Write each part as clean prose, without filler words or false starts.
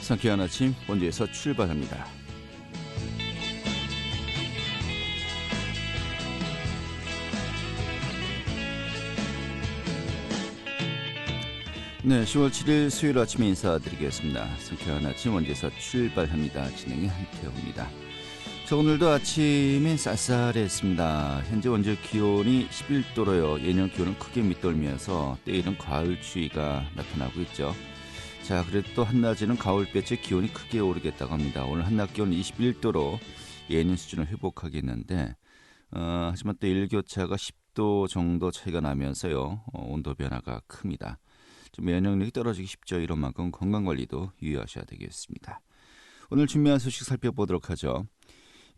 상쾌한 아침 원주에서 출발합니다. 네, 10월 7일 수요일 아침에 인사드리겠습니다. 상쾌한 아침 원주에서 출발합니다. 진행의 한태호입니다. 자, 오늘도 아침에 쌀쌀했습니다. 현재 원주 기온이 11도로요. 예년 기온을 크게 밑돌면서 때이른 가을 추위가 나타나고 있죠. 자, 그래도 또 한낮에는 가을볕에 기온이 크게 오르겠다고 합니다. 오늘 한낮 기온 21도로 예년 수준을 회복하겠는데 하지만 또 일교차가 10도 정도 차이가 나면서요. 온도 변화가 큽니다. 좀 면역력이 떨어지기 쉽죠. 이런 만큼 건강관리도 유의하셔야 되겠습니다. 오늘 준비한 소식 살펴보도록 하죠.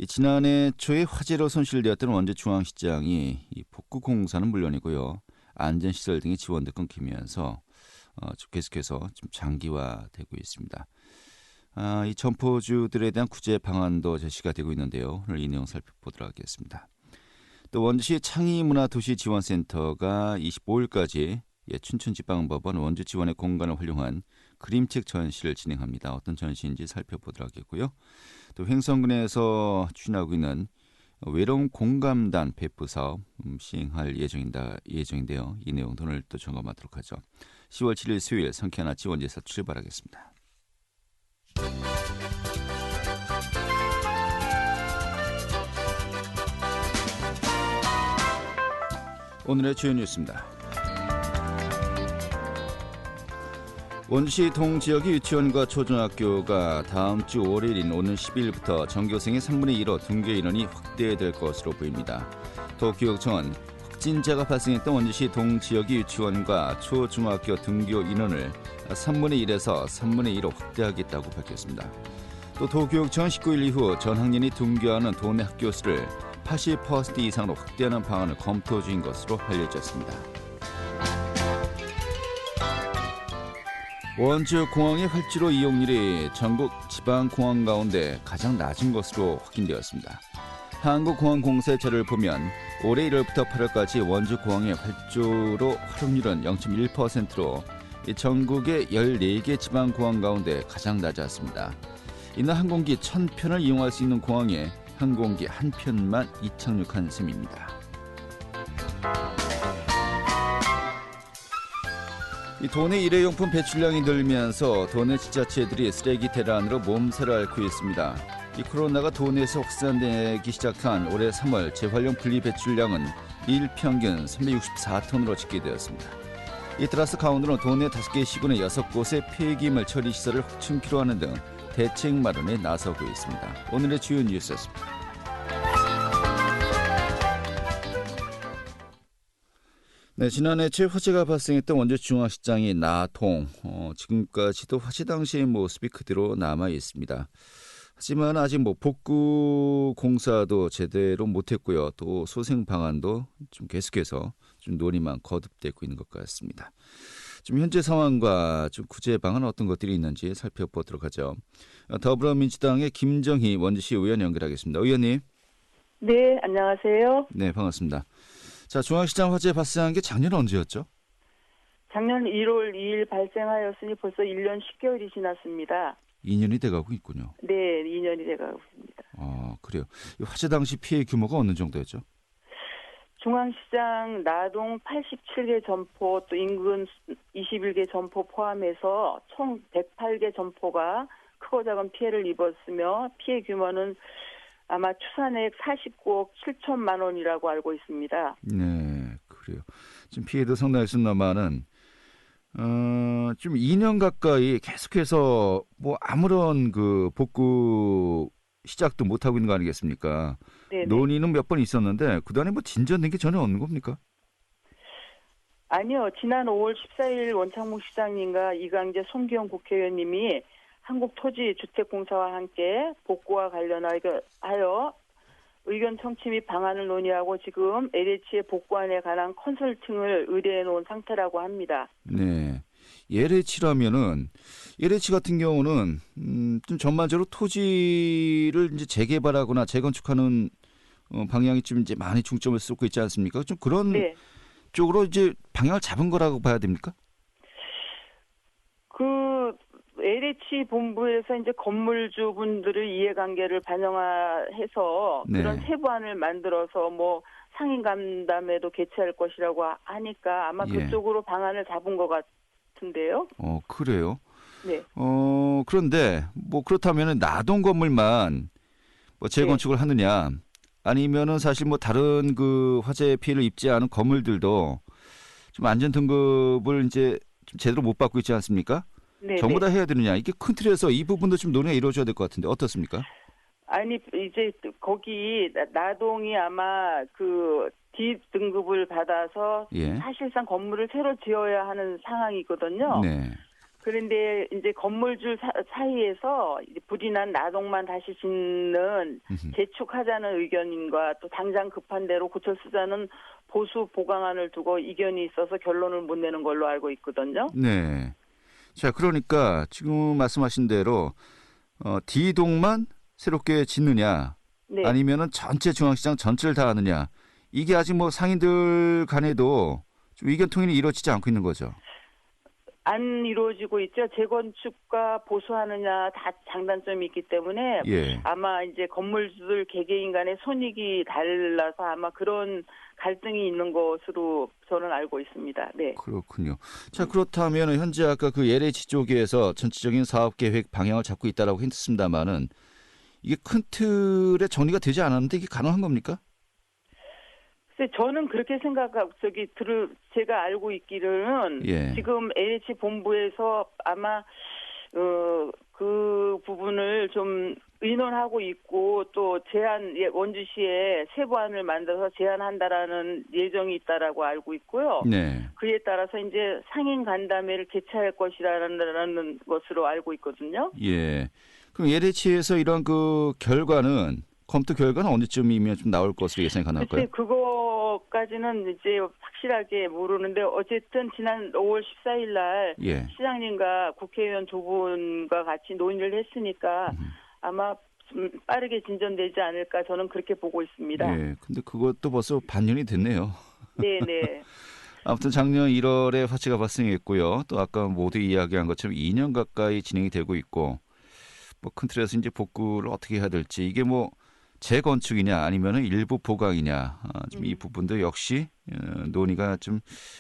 지난해 초에 화재로 손실되었던 원주 중앙시장이 복구 공사는 물론이고요. 안전시설 등의 지원도 끊기면서 계속해서 좀 장기화되고 있습니다. 이 점포주들에 대한 구제 방안도 제시가 되고 있는데요. 오늘 이 내용 살펴보도록 하겠습니다. 또 원주시 창의문화도시지원센터가 25일까지 춘천지방법원 원주 지원의 공간을 활용한 그림책 전시를 진행합니다. 어떤 전시인지 살펴보도록 하겠고요. 또 횡성군에서 추진하고 있는 외로움 공감단 배포 사업 시행할 예정인데요. 이 내용도 오늘 또 점검하도록 하죠. 10월 7일 수요일 상쾌한 아침 원주에서 출발하겠습니다. 오늘의 주요 뉴스입니다. 원주시 동지역의 유치원과 초중학교가 다음 주 월요일인 오는 10일부터 전교생의 3분의 1로 등교 인원이 확대될 것으로 보입니다. 도교육청은 확진자가 발생했던 원주시 동지역의 유치원과 초중학교 등교 인원을 3분의 1에서 3분의 2로 확대하겠다고 밝혔습니다. 또 도교육청은 19일 이후 전 학년이 등교하는 도내 학교 수를 80% 이상으로 확대하는 방안을 검토 중인 것으로 알려졌습니다. 원주 공항의 활주로 이용률이 전국 지방공항 가운데 가장 낮은 것으로 확인되었습니다. 한국공항공사의 자료를 보면 올해 1월부터 8월까지 원주 공항의 활주로 활용률은 0.1%로 전국의 14개 지방공항 가운데 가장 낮았습니다. 이날 항공기 1000편을 이용할 수 있는 공항에 항공기 한 편만 이착륙한 셈입니다. 도내 일회용품 배출량이 늘면서 도내 지자체들이 쓰레기 대란으로 몸살을 앓고 있습니다. 이 코로나가 도내에서 확산되기 시작한 올해 3월 재활용 분리 배출량은 일 평균 364톤으로 집계되었습니다. 이 따라서 강원도는 도내 5개 시군의 6곳의 폐기물 처리 시설을 확충키로 하는 등 대책 마련에 나서고 있습니다. 오늘의 주요 뉴스였습니다. 네, 지난해 초에 화재가 발생했던 원주 중앙시장이 나동, 지금까지도 화재 당시의 모습이 그대로 남아 있습니다. 하지만 아직 복구 공사도 제대로 못했고요. 또 소생 방안도 좀 계속해서 좀 논의만 거듭되고 있는 것 같습니다. 좀 현재 상황과 좀 구제 방안 어떤 것들이 있는지 살펴보도록 하죠. 더불어민주당의 김정희 원주시 의원 연결하겠습니다. 의원님. 네, 안녕하세요. 네, 반갑습니다. 자, 중앙시장 화재 발생한 게 작년 언제였죠? 작년 1월 2일 발생하였으니 벌써 1년 10개월이 지났습니다. 2년이 돼가고 있군요. 네, 2년이 돼가고 있습니다. 그래요. 화재 당시 피해 규모가 어느 정도였죠? 중앙시장 나동 87개 점포 또 인근 21개 점포 포함해서 총 108개 점포가 크고 작은 피해를 입었으며 피해 규모는 아마 추산액 49억 7천만 원이라고 알고 있습니다. 네, 그래요. 지금 피해도 상당했습니다만은 좀 2년 가까이 계속해서 뭐 아무런 그 복구 시작도 못 하고 있는 거 아니겠습니까? 네네. 논의는 몇 번 있었는데 그동안에 뭐 진전된 게 전혀 없는 겁니까? 아니요. 지난 5월 14일 원창목 시장님과 이강재 손기영 국회의원님이 한국토지주택공사와 함께 복구와 관련하여 의견 청취 및 방안을 논의하고 지금 LH의 복구안에 관한 컨설팅을 의뢰해 놓은 상태라고 합니다. 네. LH라면은 LH 같은 경우는 좀 전반적으로 토지를 이제 재개발하거나 재건축하는 방향이 좀 이제 많이 중점을 쏟고 있지 않습니까? 좀 그런 네. 쪽으로 이제 방향을 잡은 거라고 봐야 됩니까? LH 본부에서 이제 건물주 분들의 이해관계를 반영해서 네. 그런 세부안을 만들어서 뭐 상인 간담회도 개최할 것이라고 하니까 아마 예. 그쪽으로 방안을 잡은 것 같은데요. 그래요. 네. 그런데 뭐 그렇다면은 나동 건물만 뭐 재건축을 하느냐, 아니면은 사실 뭐 다른 그 화재 피해를 입지 않은 건물들도 좀 안전 등급을 이제 좀 제대로 못 받고 있지 않습니까? 네. 전부 다 해야 되느냐, 이게 큰 틀에서 이 부분도 좀 논의가 이루어져야 될 것 같은데 어떻습니까? 아니 이제 거기 나동이 아마 그 D 등급을 받아서 예. 사실상 건물을 새로 지어야 하는 상황이거든요. 네. 그런데 이제 건물주 사이에서 불이 난 나동만 다시 짓는 재축하자는 의견과 또 당장 급한 대로 고쳐 쓰자는 보수 보강안을 두고 이견이 있어서 결론을 못 내는 걸로 알고 있거든요. 네. 자, 그러니까 지금 말씀하신 대로 D동만 새롭게 짓느냐, 네. 아니면은 전체 중앙시장 전체를 다 하느냐, 이게 아직 뭐 상인들 간에도 좀 의견 통일이 이루어지지 않고 있는 거죠. 안 이루어지고 있죠. 재건축과 보수하느냐 다 장단점이 있기 때문에 예. 아마 이제 건물주들 개개인 간의 손익이 달라서 아마 그런 갈등이 있는 것으로 저는 알고 있습니다. 네. 그렇군요. 자, 그렇다면 현재 아까 그 LH 쪽에서 전체적인 사업 계획 방향을 잡고 있다라고 했습니다만은 이게 큰 틀에 정리가 되지 않았는데 이게 가능한 겁니까? 글쎄 저는 그렇게 생각하고 제가 알고 있기로는 예. 지금 LH 본부에서 아마 그 부분을 좀 의논하고 있고 또 원주시에 세부안을 만들어서 제안한다라는 예정이 있다라고 알고 있고요. 네. 그에 따라서 이제 상인 간담회를 개최할 것이라는 것으로 알고 있거든요. 예. 그럼 LH에서 이런 그 검토 결과는 언제쯤이면 좀 나올 것으로 예상이 가능할까요? 글쎄 그거까지는 이제 확실하게 모르는데 어쨌든 지난 5월 14일 날 예. 시장님과 국회의원 두 분과 같이 논의를 했으니까 아마 좀 빠르게 진전되지 않을까 저는 그렇게 보고 있습니다. 예. 근데 그것도 벌써 반년이 됐네요. 네네. 아무튼 작년 1월에 화재가 발생했고요. 또 아까 모두 이야기한 것처럼 2년 가까이 진행이 되고 있고, 뭐 큰 틀에서 이제 복구를 어떻게 해야 될지, 이게 뭐 재건축이냐 아니면은 일부 보강이냐, 좀 이 부분도 역시 논의가 좀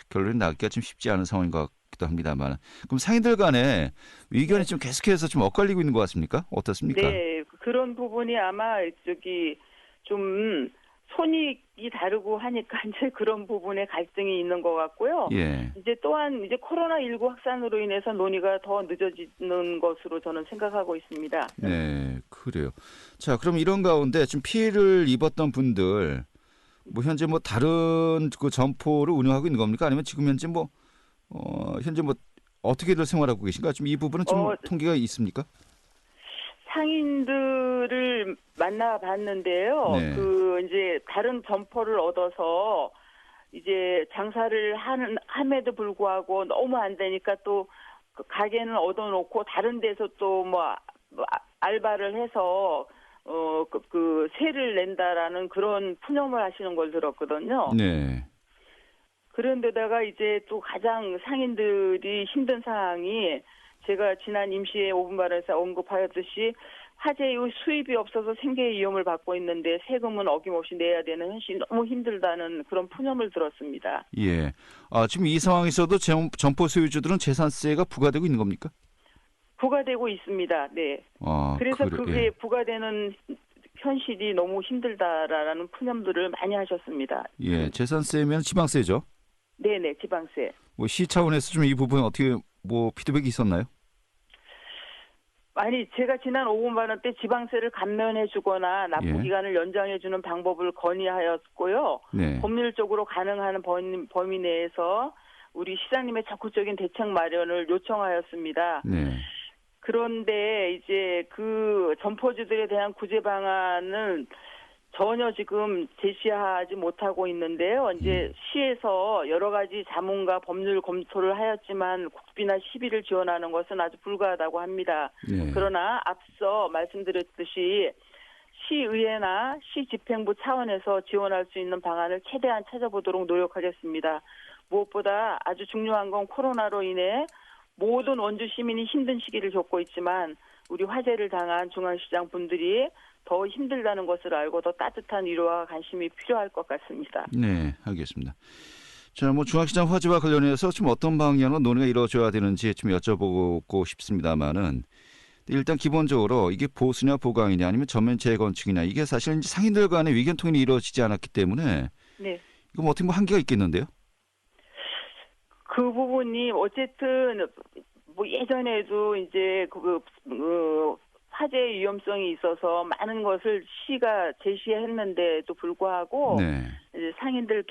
결론이 나기가 좀 쉽지 않은 상황인 것 같기도 합니다만, 그럼 상인들 간에 의견이 좀 계속해서 좀 엇갈리고 있는 것 같습니까? 어떻습니까? 네, 그런 부분이 아마 좀 손익이 다르고 하니까 이제 그런 부분에 갈등이 있는 것 같고요. 예. 이제 또한 이제 코로나19 확산으로 인해서 논의가 더 늦어지는 것으로 저는 생각하고 있습니다. 네, 그래요. 자, 그럼 이런 가운데 좀 피해를 입었던 분들, 뭐 현재 뭐 다른 그 점포를 운영하고 있는 겁니까? 아니면 지금 현재 현재 어떻게들 생활하고 계신가? 좀 이 부분은 좀 통계가 있습니까? 상인들을 만나봤는데요. 네. 이제 다른 점포를 얻어서 이제 장사를 함에도 불구하고 너무 안 되니까 또 그 가게는 얻어놓고 다른 데서 또 알바를 해서 그 세를 낸다라는 그런 푸념을 하시는 걸 들었거든요. 네. 그런데다가 이제 또 가장 상인들이 힘든 상황이 제가 지난 임시회 5분 발언에서 언급하였듯이 화재 이후 수입이 없어서 생계의 위험을 받고 있는데 세금은 어김없이 내야 되는 현실이 너무 힘들다는 그런 푸념을 들었습니다. 예. 지금 이 상황에서도 점포 소유주들은 재산세가 부과되고 있는 겁니까? 부과되고 있습니다. 네. 그래서 그게 예. 부과되는 현실이 너무 힘들다라는 푸념들을 많이 하셨습니다. 예. 재산세면 지방세죠? 네네, 지방세. 뭐 시 차원에서 좀 이 부분 어떻게 피드백이 있었나요? 아니 제가 지난 5분 발언 때 지방세를 감면해주거나 납부 예. 기간을 연장해주는 방법을 건의하였고요. 네. 법률적으로 가능한 범위 내에서 우리 시장님의 적극적인 대책 마련을 요청하였습니다. 네. 그런데 이제 그 점포주들에 대한 구제 방안은 전혀 지금 제시하지 못하고 있는데요. 이제 시에서 여러 가지 자문과 법률 검토를 하였지만 국비나 시비를 지원하는 것은 아주 불가하다고 합니다. 네. 그러나 앞서 말씀드렸듯이 시의회나 시집행부 차원에서 지원할 수 있는 방안을 최대한 찾아보도록 노력하겠습니다. 무엇보다 아주 중요한 건 코로나로 인해 모든 원주 시민이 힘든 시기를 겪고 있지만 우리 화재를 당한 중앙시장 분들이 더 힘들다는 것을 알고 더 따뜻한 위로와 관심이 필요할 것 같습니다. 네, 알겠습니다. 자, 뭐 중앙시장 화재와 관련해서 지금 어떤 방향으로 논의가 이루어져야 되는지 좀 여쭤보고 싶습니다만은 일단 기본적으로 이게 보수냐 보강이냐 아니면 전면 재건축이냐 이게 사실 이제 상인들 간의 의견 통일이 이루어지지 않았기 때문에 네. 이거 뭐 어떻게 뭐 한계가 있겠는데요? 그 부분이 어쨌든 뭐 예전에도 이제 화재 위험성이 있어서 많은 것을 시가 제시했는데도 불구하고 네. 이제 상인들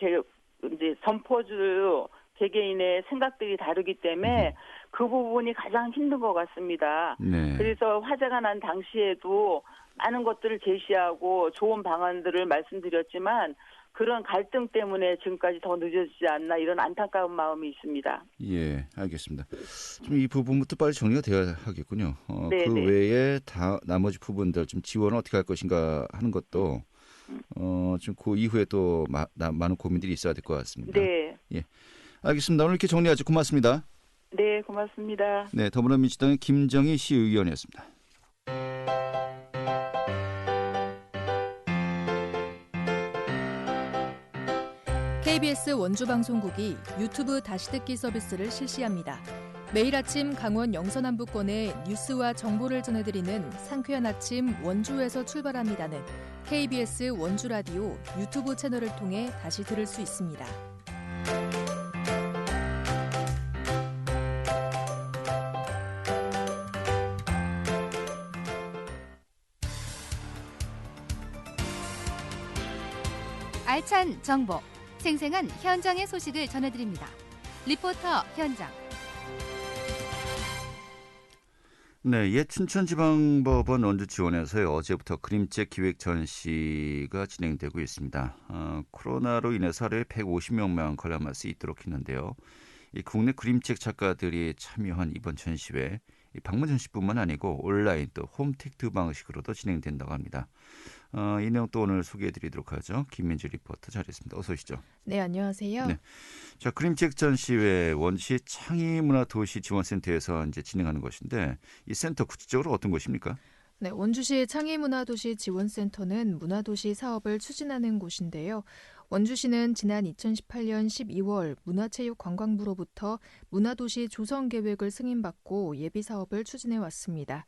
이제 점포주 개개인의 생각들이 다르기 때문에 그 부분이 가장 힘든 것 같습니다. 네. 그래서 화재가 난 당시에도 많은 것들을 제시하고 좋은 방안들을 말씀드렸지만 그런 갈등 때문에 지금까지 더 늦어지지 않나 이런 안타까운 마음이 있습니다. 예, 알겠습니다. 좀 이 부분부터 빨리 정리가 되어야 하겠군요. 그 외에 나머지 부분들 좀 지원을 어떻게 할 것인가 하는 것도 좀 그 이후에 또 많은 고민들이 있어야 될 것 같습니다. 네. 예, 알겠습니다. 오늘 이렇게 정리하죠. 고맙습니다. 네, 고맙습니다. 네, 더불어민주당의 김정희 시의원이었습니다. KBS 원주방송국이 유튜브 다시 듣기 서비스를 실시합니다. 매일 아침 강원 영서남부권의 뉴스와 정보를 전해드리는 상쾌한 아침 원주에서 출발합니다는 KBS 원주라디오 유튜브 채널을 통해 다시 들을 수 있습니다. 알찬 정보, 생생한 현장의 소식을 전해드립니다. 리포터 현장. 네, 옛 춘천지방법원 원주지원에서 어제부터 그림책 기획 전시가 진행되고 있습니다. 코로나로 인해서 하루에 150명만 관람할 수 있도록 했는데요. 이 국내 그림책 작가들이 참여한 이번 전시회, 방문 전시뿐만 아니고 온라인 또 홈택트 방식으로도 진행된다고 합니다. 이 내용 또 오늘 소개해드리도록 하죠. 김민주 리포터 자리했습니다. 어서 오시죠. 네, 안녕하세요. 네. 자, 그림책 전시회 원주시 창의문화도시지원센터에서 이제 진행하는 것인데 이 센터 구체적으로 어떤 곳입니까? 네, 원주시 창의문화도시지원센터는 문화도시 사업을 추진하는 곳인데요. 원주시는 지난 2018년 12월 문화체육관광부로부터 문화도시 조성계획을 승인받고 예비사업을 추진해왔습니다.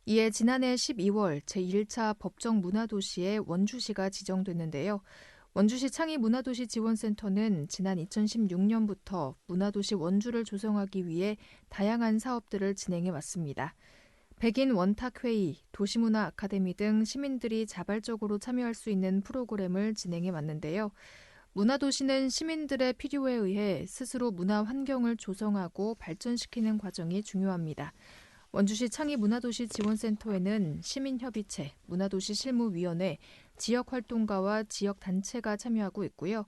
이에 지난해 12월 제1차 법정 문화도시에 원주시가 지정됐는데요. 원주시 창의문화도시지원센터는 지난 2016년부터 문화도시 원주를 조성하기 위해 다양한 사업들을 진행해왔습니다. 백인 원탁회의, 도시문화 아카데미 등 시민들이 자발적으로 참여할 수 있는 프로그램을 진행해왔는데요. 문화도시는 시민들의 필요에 의해 스스로 문화 환경을 조성하고 발전시키는 과정이 중요합니다. 원주시 창의문화도시지원센터에는 시민협의체, 문화도시 실무위원회, 지역활동가와 지역단체가 참여하고 있고요.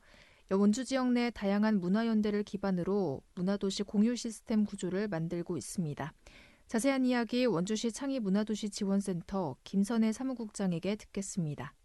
원주 지역 내 다양한 문화연대를 기반으로 문화도시 공유 시스템 구조를 만들고 있습니다. 자세한 이야기 원주시 창의문화도시지원센터 김선혜 사무국장에게 듣겠습니다.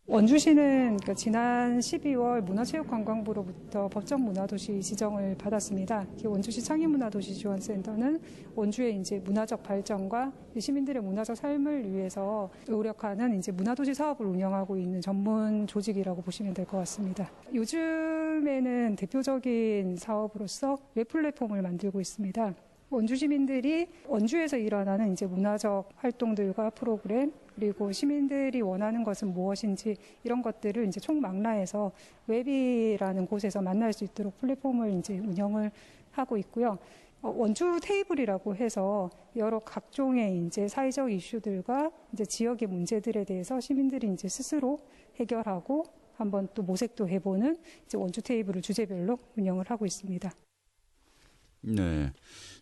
원주시는 지난 12월 문화체육관광부로부터 법정 문화도시 지정을 받았습니다. 원주시 창의문화도시지원센터는 원주의 이제 문화적 발전과 시민들의 문화적 삶을 위해서 노력하는 이제 문화도시 사업을 운영하고 있는 전문 조직이라고 보시면 될 것 같습니다. 요즘에는 대표적인 사업으로서 웹 플랫폼을 만들고 있습니다. 원주 시민들이 원주에서 일어나는 이제 문화적 활동들과 프로그램 그리고 시민들이 원하는 것은 무엇인지 이런 것들을 이제 총망라해서 웹이라는 곳에서 만날 수 있도록 플랫폼을 이제 운영을 하고 있고요. 원주 테이블이라고 해서 여러 각종의 이제 사회적 이슈들과 이제 지역의 문제들에 대해서 시민들이 이제 스스로 해결하고 한번 또 모색도 해보는 이제 원주 테이블을 주제별로 운영을 하고 있습니다. 네,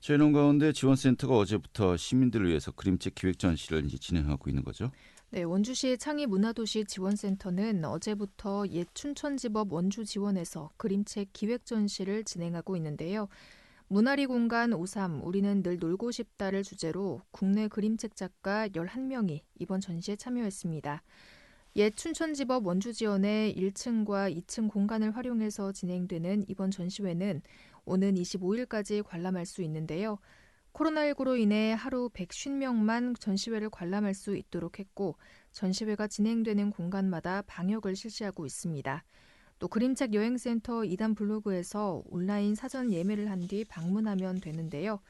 저희 가운데 지원센터가 어제부터 시민들을 위해서 그림책 기획 전시를 이제 진행하고 있는 거죠. 네, 원주시 창의문화도시 지원센터는 어제부터 옛 춘천지법 원주지원에서 그림책 기획 전시를 진행하고 있는데요. 문화리 공간 53 우리는 늘 놀고 싶다를 주제로 국내 그림책 작가 11명이 이번 전시에 참여했습니다. 옛 춘천지법 원주지원의 1층과 2층 공간을 활용해서 진행되는 이번 전시회는 오는 25일까지 관람할 수 있는데요. 코로나19로 인해 하루 150명만 전시회를 관람할 수 있도록 했고 전시회가 진행되는 공간마다 방역을 실시하고 있습니다. 또 그림책 여행센터 2단 블로그에서 온라인 사전 예매를 한 뒤 방문하면 되는데요.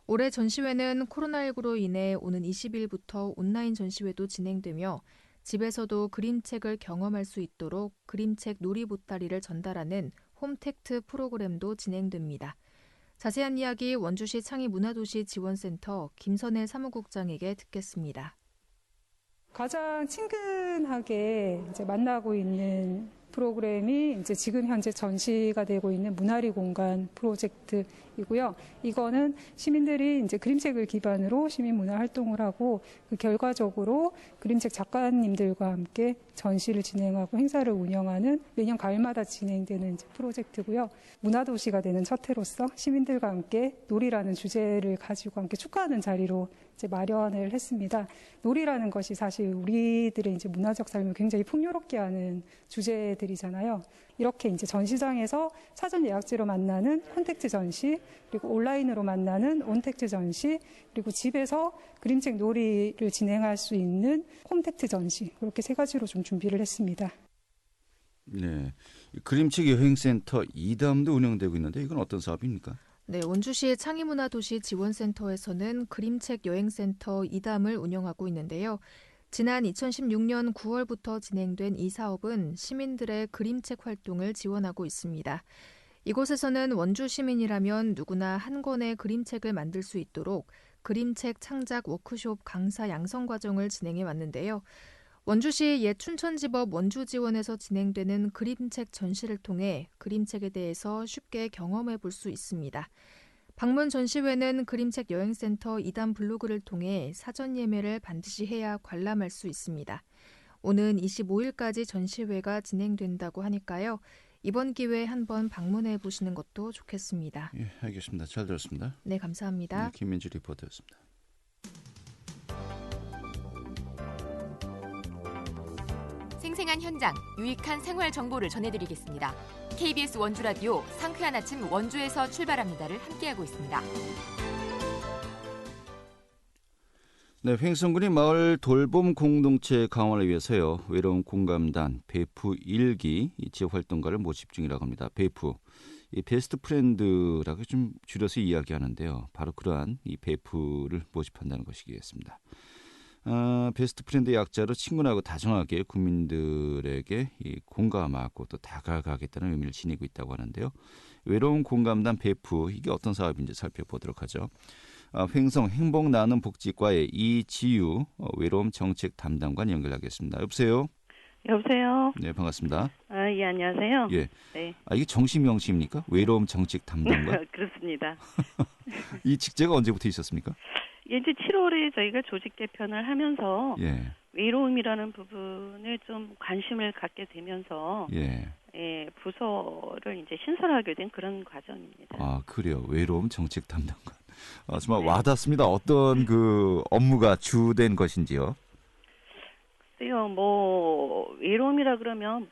올해 전시회는 코로나19로 인해 오는 20일부터 온라인 전시회도 진행되며 집에서도 그림책을 경험할 수 있도록 그림책 놀이 보따리를 전달하는 홈택트 프로그램도 진행됩니다. 자세한 이야기 원주시 창의문화도시 지원센터 김선혜 사무국장에게 듣겠습니다. 가장 친근하게 이제 만나고 있는 프로그램이 이제 지금 현재 전시가 되고 있는 문화리 공간 프로젝트이고요. 이거는 시민들이 이제 그림책을 기반으로 시민 문화 활동을 하고 그 결과적으로 그림책 작가님들과 함께 전시를 진행하고 행사를 운영하는 매년 가을마다 진행되는 이제 프로젝트고요. 문화도시가 되는 첫 해로서 시민들과 함께 놀이라는 주제를 가지고 함께 축하하는 자리로 이제 마련을 했습니다. 놀이라는 것이 사실 우리들의 이제 문화적 삶을 굉장히 풍요롭게 하는 주제들이잖아요. 이렇게 이제 전시장에서 사전 예약제로 만나는 콘택트 전시, 그리고 온라인으로 만나는 온택트 전시, 그리고 집에서 그림책 놀이를 진행할 수 있는 홈택트 전시, 그렇게 세 가지로 좀 준비를 했습니다. 네, 그림책 여행센터 2담도 운영되고 있는데 이건 어떤 사업입니까? 네, 원주시의 창의문화도시 지원센터에서는 그림책 여행센터 2담을 운영하고 있는데요. 지난 2016년 9월부터 진행된 이 사업은 시민들의 그림책 활동을 지원하고 있습니다. 이곳에서는 원주 시민이라면 누구나 한 권의 그림책을 만들 수 있도록 그림책 창작 워크숍 강사 양성 과정을 진행해 왔는데요. 원주시 옛 춘천지법 원주지원에서 진행되는 그림책 전시를 통해 그림책에 대해서 쉽게 경험해 볼 수 있습니다. 방문 전시회는 그림책 여행센터 2단 블로그를 통해 사전 예매를 반드시 해야 관람할 수 있습니다. 오는 25일까지 전시회가 진행된다고 하니까요. 이번 기회에 한번 방문해 보시는 것도 좋겠습니다. 예, 알겠습니다. 잘 들었습니다. 네, 감사합니다. 네, 김민주 리포터였습니다. 생생한 현장, 유익한 생활 정보를 전해드리겠습니다. KBS 원주라디오 상쾌한 아침 원주에서 출발합니다를 함께하고 있습니다. 네, 횡성군이 마을 돌봄 공동체 강화를 위해서요. 외로운 공감단 베프 1기 지역 활동가를 모집 중이라고 합니다. 베프, 이 베스트 프렌드라고 좀 줄여서 이야기하는데요. 바로 그러한 이 베프를 모집한다는 것이겠습니다. 베스트 프렌드 약자로 친근하고 다정하게 국민들에게 공감하고 또 다가가겠다는 의미를 지니고 있다고 하는데요. 외로운 공감단 베프, 이게 어떤 사업인지 살펴보도록 하죠. 횡성 행복나눔복지과의 이지유 외로움 정책 담당관 연결하겠습니다. 여보세요? 여보세요? 네, 반갑습니다. 예, 안녕하세요. 예. 네. 이게 정식 명칭입니까? 외로움 정책 담당관? 그렇습니다. 이 직제가 언제부터 있었습니까? 이제 7월에 저희가 조직 개편을 하면서 예. 외로움이라는 부분에 좀 관심을 갖게 되면서 예. 부서를 이제 신설하게 된 그런 과정입니다. 아, 그래요. 외로움 정책 담당관. 정말 와닿습니다. 어떤 그 업무가 주된 것인지요? 글쎄요, 외로움이라 그러면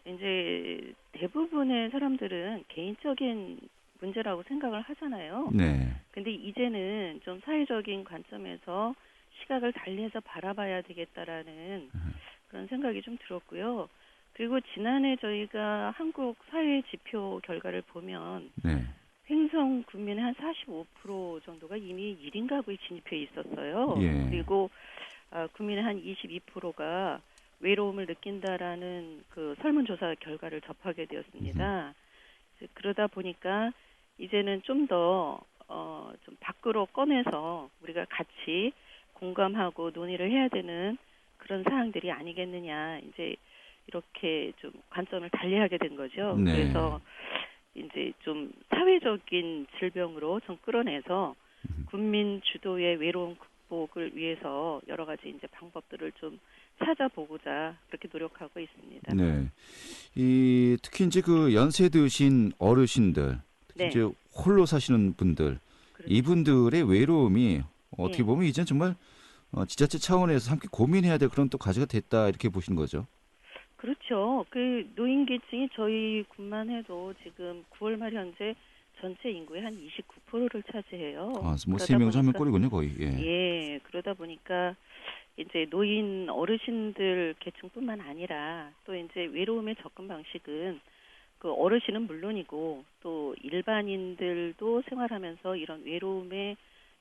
이제 대부분의 사람들은 개인적인 문제라고 생각을 하잖아요. 네. 근데 이제는 좀 사회적인 관점에서 시각을 달리해서 바라봐야 되겠다라는 그런 생각이 좀 들었고요. 그리고 지난해 저희가 한국 사회 지표 결과를 보면 네. 횡성 군민의 한 45% 정도가 이미 1인 가구에 진입해 있었어요. 예. 그리고 국민의 한 22%가 외로움을 느낀다라는 그 설문조사 결과를 접하게 되었습니다. 그러다 보니까 이제는 좀 더 좀 밖으로 꺼내서 우리가 같이 공감하고 논의를 해야 되는 그런 사항들이 아니겠느냐, 이제 이렇게 좀 관점을 달리하게 된 거죠. 네. 그래서 이제 좀 사회적인 질병으로 좀 끌어내서 국민 주도의 외로움 극복을 위해서 여러 가지 이제 방법들을 좀 찾아보고자 그렇게 노력하고 있습니다. 네. 특히 이제 그 연세 드신 어르신들, 특히 네. 이제 홀로 사시는 분들, 그렇죠. 이분들의 외로움이 어떻게 보면 이제 정말 지자체 차원에서 함께 고민해야 될 그런 또 과제가 됐다 이렇게 보시는 거죠? 그렇죠. 그 노인계층이 저희 군만 해도 지금 9월 말 현재 전체 인구의 한 29%를 차지해요. 뭐 그러다 3명 하면 보니까- 꼴이군요, 거의. 예. 예, 그러다 보니까 이제 노인 어르신들 계층뿐만 아니라 또 이제 외로움의 접근 방식은 그 어르신은 물론이고 또 일반인들도 생활하면서 이런 외로움의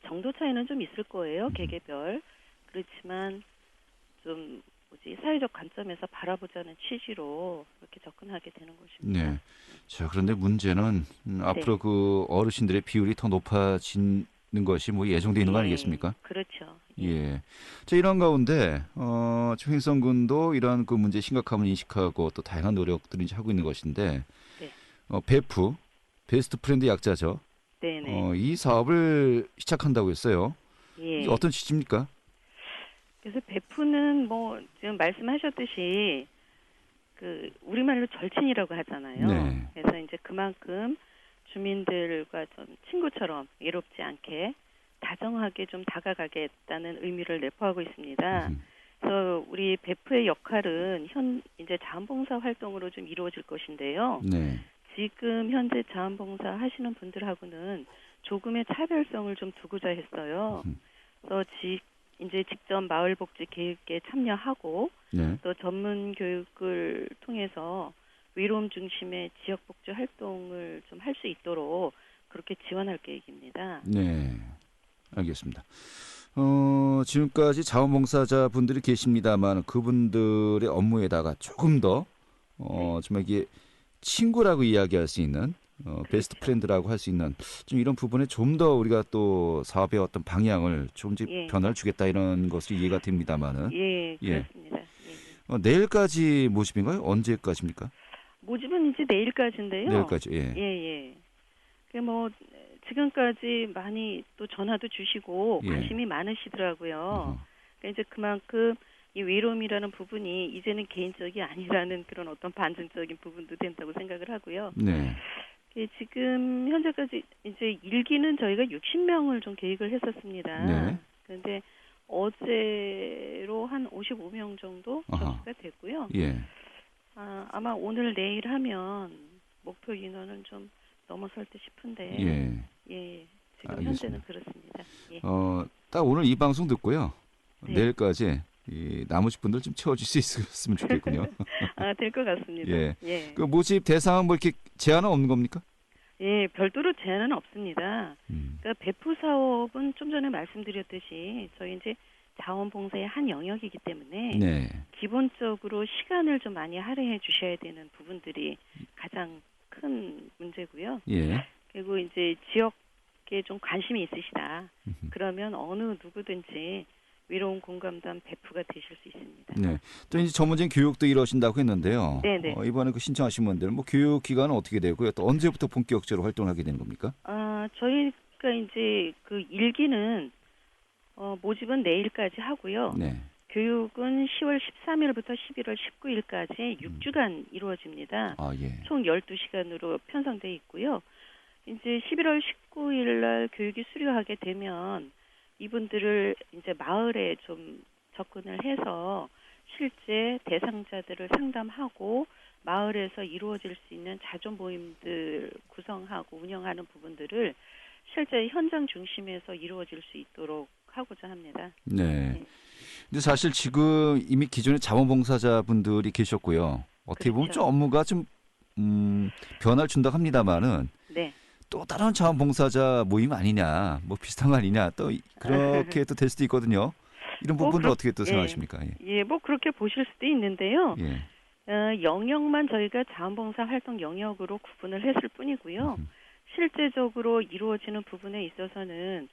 정도 차이는 좀 있을 거예요, 개개별. 그렇지만 좀 사회적 관점에서 바라보자는 취지로 그렇게 접근하게 되는 것입니다. 네. 자, 그런데 문제는 앞으로 그 어르신들의 비율이 더 높아지는 것이 뭐 예정돼 있는 거 아니겠습니까? 그렇죠. 예. 자, 이런 가운데 횡성군도 이러한 그 문제 심각함을 인식하고 또 다양한 노력들을 이제 하고 있는 것인데 네. 베프 베스트 프렌드 약자죠. 네네. 이 사업을 시작한다고 했어요. 예. 이게 어떤 취지입니까? 그래서 베프는 뭐 지금 말씀하셨듯이 그 우리말로 절친이라고 하잖아요. 네. 그래서 이제 그만큼 주민들과 좀 친구처럼 외롭지 않게 다정하게 좀 다가가겠다는 의미를 내포하고 있습니다. 그래서 우리 베프의 역할은 이제 자원봉사 활동으로 좀 이루어질 것인데요. 네. 지금 현재 자원봉사 하시는 분들하고는 조금의 차별성을 좀 두고자 했어요. 그래서 이제 직접 마을복지 계획에 참여하고 네. 또 전문 교육을 통해서 외로움 중심의 지역복지 활동을 좀 할 수 있도록 그렇게 지원할 계획입니다. 네. 알겠습니다. 지금까지 자원봉사자 분들이 계십니다만 그분들의 업무에다가 조금 더 정말 이게 친구라고 이야기할 수 있는 베스트 프렌드라고 할 수 있는 좀 이런 부분에 좀 더 우리가 또 사업의 어떤 방향을 조금씩 예. 변화를 주겠다 이런 것이 이해가 됩니다만은 예, 예. 그렇습니다. 내일까지 모집인가요? 언제까지입니까? 모집은 이제 내일까지인데요. 내일까지. 예. 예. 그 뭐 지금까지 많이 또 전화도 주시고 예. 관심이 많으시더라고요. 어허. 그러니까 이제 그만큼 이 외로움이라는 부분이 이제는 개인적이 아니라는 그런 어떤 반증적인 부분도 된다고 생각을 하고요. 네. 지금 현재까지 이제 일기는 저희가 60명을 좀 계획을 했었습니다. 네. 그런데 어제로 한 55명 정도 아하. 접수가 됐고요. 예. 아마 오늘 내일 하면 목표 인원은 좀 넘어설 듯 싶은데 예. 지금 알겠습니다. 현재는 그렇습니다. 예. 딱 오늘 이 방송 듣고요. 네. 내일까지 이 나머지 분들 좀 채워줄 수 있으면 좋겠군요. 될 것 같습니다. 예. 예. 그 모집 대상은 뭐 이렇게 제한은 없는 겁니까? 예, 별도로 제한은 없습니다. 음. 그러니까 배프 사업은 좀 전에 말씀드렸듯이 저희 이제 자원봉사의 한 영역이기 때문에 네. 기본적으로 시간을 좀 많이 할애해 주셔야 되는 부분들이 가장 큰 문제고요. 예. 그리고 이제 지역에 좀 관심이 있으시다. 그러면 어느 누구든지 외로운 공감단 배프가 되실 수 있습니다. 네. 또 이제 전문적인 교육도 이루어진다고 했는데요. 네네. 이번에 그 신청하신 분들 뭐 교육 기간은 어떻게 되고요? 또 언제부터 본격적으로 활동하게 되는 겁니까? 저희가 이제 그 일기는 모집은 내일까지 하고요. 네. 교육은 10월 13일부터 11월 19일까지 6주간 이루어집니다. 예. 총 12시간으로 편성돼 있고요. 이제 11월 19일 날 교육이 수료하게 되면 이분들을 이제 마을에 좀 접근을 해서 실제 대상자들을 상담하고 마을에서 이루어질 수 있는 자조 모임들 구성하고 운영하는 부분들을 실제 현장 중심에서 이루어질 수 있도록 하고자 합니다. 네. 근데 사실 지금 이미 기존의 자원봉사자분들이 계셨고요. 어떻게 보면 그렇죠. 좀 업무가 좀 변화를 준다고 합니다만은 네. 또 다른 자원봉사자 모임 아니냐, 뭐 비슷한 거 아니냐, 또 그렇게 또 될 수도 있거든요. 이런 부분들 어떻게 또 생각하십니까? 예, 뭐 그렇게 보실 수도 있는데요. 예. 영역만 저희가 자원봉사 활동 영역으로 구분을 했을 뿐이고요. 실제적으로 이루어지는 부분에 있어서는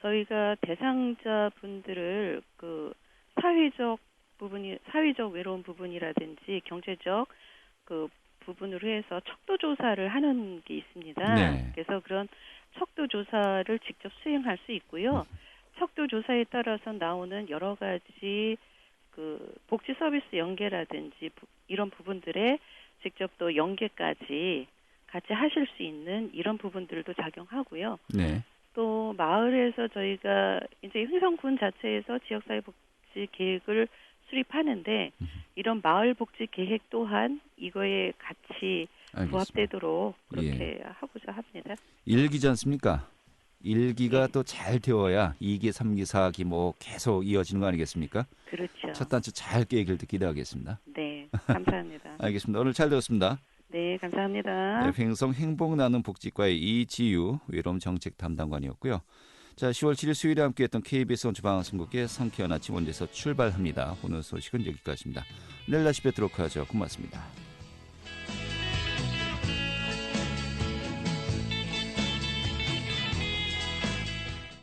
저희가 대상자분들을 그 사회적 외로운 부분이라든지 경제적 그 부분으로 해서 척도 조사를 하는 게 있습니다. 네. 그래서 그런 척도 조사를 직접 수행할 수 있고요. 척도 조사에 따라서 나오는 여러 가지 그 복지 서비스 연계라든지 이런 부분들에 직접 또 연계까지 같이 하실 수 있는 이런 부분들도 작용하고요. 네. 또 마을에서 저희가 이제 흥성군 자체에서 지역사회복지 계획을 수립하는데 이런 마을복지 계획 또한 이거에 같이 알겠습니다. 부합되도록 그렇게 하고자 합니다. 일기지 않습니까? 일기가 네. 또 잘 되어야 2기, 3기, 4기 뭐 계속 이어지는 거 아니겠습니까? 그렇죠. 첫 단추 잘 깨길 기대하겠습니다. 네, 감사합니다. 알겠습니다. 오늘 잘 들었습니다. 네, 감사합니다. 네, 횡성 행복나눔복지과의 이지유 외로움 정책 담당관이었고요. 자, 10월 7일 수요일에 함께했던 KBS 원주방송국의 상쾌한 아침 원제에서 출발합니다. 오늘 소식은 여기까지입니다. 내일 다시 뵙도록 하죠. 고맙습니다.